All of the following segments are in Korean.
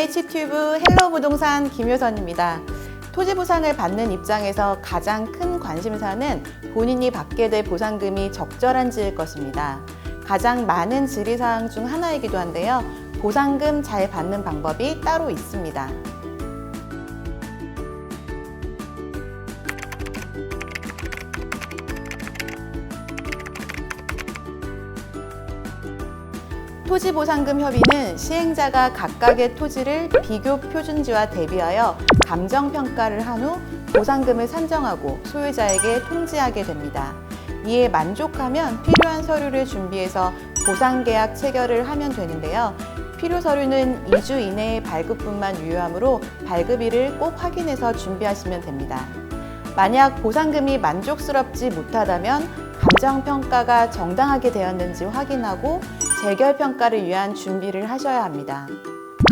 MH튜브 헬로 부동산 김효선입니다. 토지 보상을 받는 입장에서 가장 큰 관심사는 본인이 받게 될 보상금이 적절한지일 것입니다. 가장 많은 질의사항 중 하나이기도 한데요. 보상금 잘 받는 방법이 따로 있습니다. 토지보상금 협의는 시행자가 각각의 토지를 비교 표준지와 대비하여 감정평가를 한 후 보상금을 산정하고 소유자에게 통지하게 됩니다. 이에 만족하면 필요한 서류를 준비해서 보상계약 체결을 하면 되는데요. 필요 서류는 2주 이내에 발급분만 유효하므로 발급일을 꼭 확인해서 준비하시면 됩니다. 만약 보상금이 만족스럽지 못하다면 감정평가가 정당하게 되었는지 확인하고 재결평가를 위한 준비를 하셔야 합니다.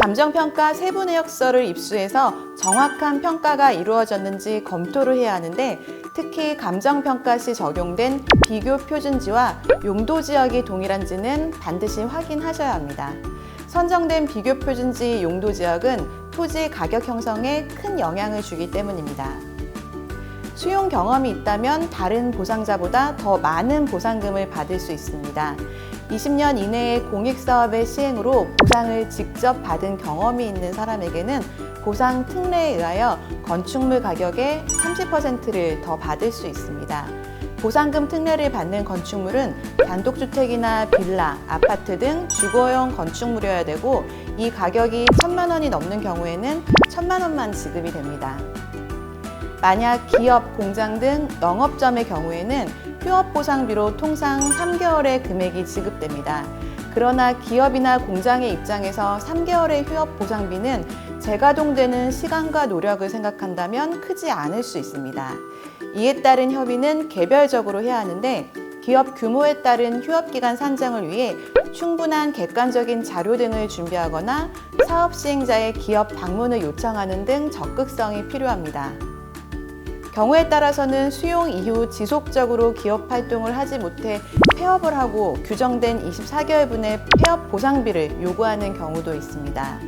감정평가 세부 내역서를 입수해서 정확한 평가가 이루어졌는지 검토를 해야 하는데 특히 감정평가 시 적용된 비교 표준지와 용도 지역이 동일한지는 반드시 확인하셔야 합니다. 선정된 비교 표준지 용도 지역은 토지 가격 형성에 큰 영향을 주기 때문입니다. 수용 경험이 있다면 다른 보상자보다 더 많은 보상금을 받을 수 있습니다. 20년 이내의 공익사업의 시행으로 보상을 직접 받은 경험이 있는 사람에게는 보상 특례에 의하여 건축물 가격의 30%를 더 받을 수 있습니다. 보상금 특례를 받는 건축물은 단독주택이나 빌라, 아파트 등 주거용 건축물이어야 되고 이 가격이 1,000만 원이 넘는 경우에는 1,000만 원만 지급이 됩니다. 만약 기업, 공장 등 영업점의 경우에는 휴업보상비로 통상 3개월의 금액이 지급됩니다. 그러나 기업이나 공장의 입장에서 3개월의 휴업보상비는 재가동되는 시간과 노력을 생각한다면 크지 않을 수 있습니다. 이에 따른 협의는 개별적으로 해야 하는데 기업 규모에 따른 휴업기간 산정을 위해 충분한 객관적인 자료 등을 준비하거나 사업 시행자의 기업 방문을 요청하는 등 적극성이 필요합니다. 경우에 따라서는 수용 이후 지속적으로 기업 활동을 하지 못해 폐업을 하고 규정된 24개월분의 폐업 보상비를 요구하는 경우도 있습니다.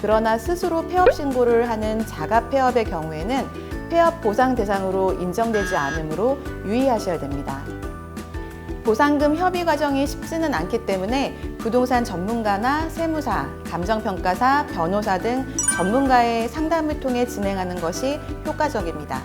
그러나 스스로 폐업 신고를 하는 자가 폐업의 경우에는 폐업 보상 대상으로 인정되지 않으므로 유의하셔야 됩니다. 보상금 협의 과정이 쉽지는 않기 때문에 부동산 전문가나 세무사, 감정평가사, 변호사 등 전문가의 상담을 통해 진행하는 것이 효과적입니다.